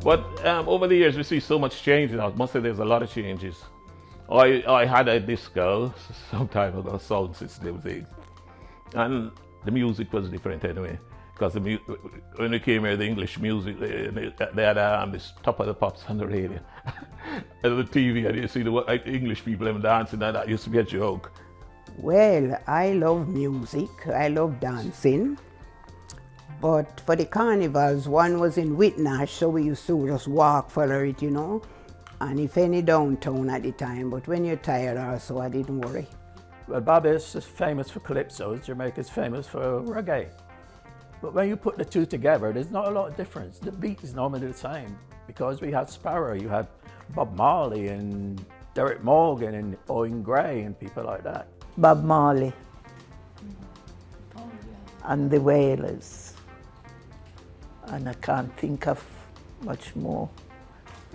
But over the years, we see so much change now. I must say there's a lot of changes. I had a disco some time ago, sound system thing. And the music was different anyway. Because when we came here, the English music, they had this Top of the Pops on the radio. And the TV, and you see the English people dancing, and that used to be a joke. Well, I love music, I love dancing. But for the carnivals, one was in Windrush, so we used to just walk for it, you know. And if any downtown at the time, but when you're tired also, I didn't worry. Well, Barbados is famous for calypsos, Jamaica's famous for reggae. But when you put the two together, there's not a lot of difference. The beat is normally the same because we had Sparrow, you had Bob Marley and Derek Morgan and Owen Gray and people like that. Bob Marley and the Wailers. And I can't think of much more.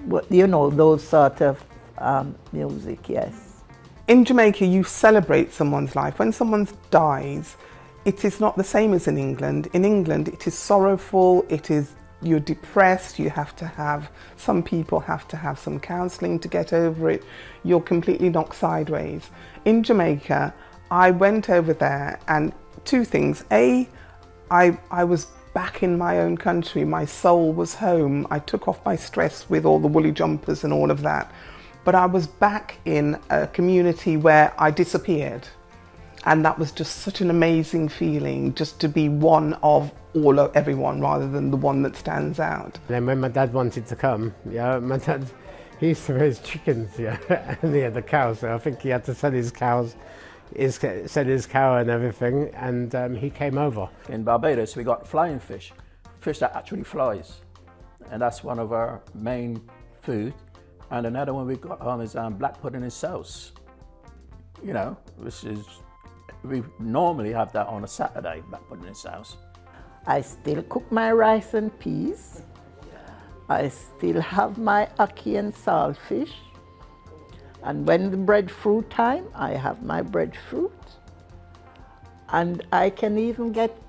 But you know, those sort of music, yes. In Jamaica, you celebrate someone's life. When someone dies, it is not the same as in England. In England, it is sorrowful, you're depressed, some people have to have some counselling to get over it. You're completely knocked sideways. In Jamaica, I went over there and two things. A, I was back in my own country, my soul was home. I took off my stress with all the woolly jumpers and all of that. But I was back in a community where I disappeared. And that was just such an amazing feeling, just to be one of everyone rather than the one that stands out. Then when my dad wanted to come, my dad, he used to raise chickens, and he had the cows, so I think he had to sell his cows, sell his cow and everything, and he came over. In Barbados, we got flying fish that actually flies, and that's one of our main food. And another one we got home is black pudding and sauce, which is, we normally have that on a Saturday, black pudding and sauce. I still cook my rice and peas. I still have my ackee and saltfish. And when the breadfruit time, I have my breadfruit. And I can even get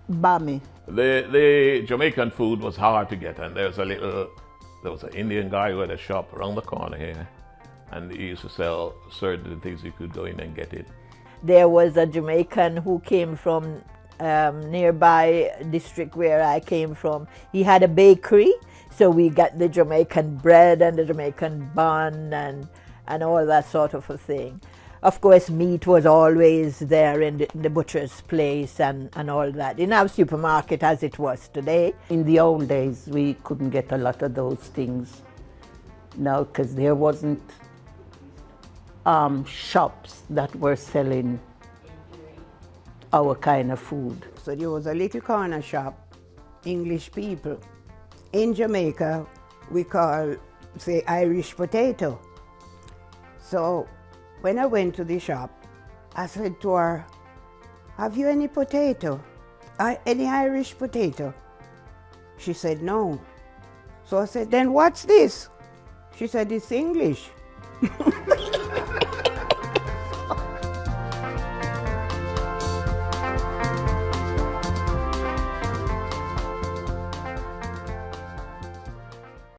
bami. The Jamaican food was hard to get, and there was an Indian guy who had a shop around the corner here, and he used to sell certain things. You could go in and get it. There was a Jamaican who came from nearby district where I came from. He had a bakery, so we got the Jamaican bread and the Jamaican bun and all that sort of a thing. Of course, meat was always there in the butcher's place and all that. Didn't have supermarket as it was today. In the old days, we couldn't get a lot of those things now because there wasn't shops that were selling our kind of food. So there was a little corner shop, English people. In Jamaica, we call, say, Irish potato. So when I went to the shop, I said to her, "Have you any potato? Any Irish potato?" She said, "No." So I said, "Then what's this?" She said, "It's English."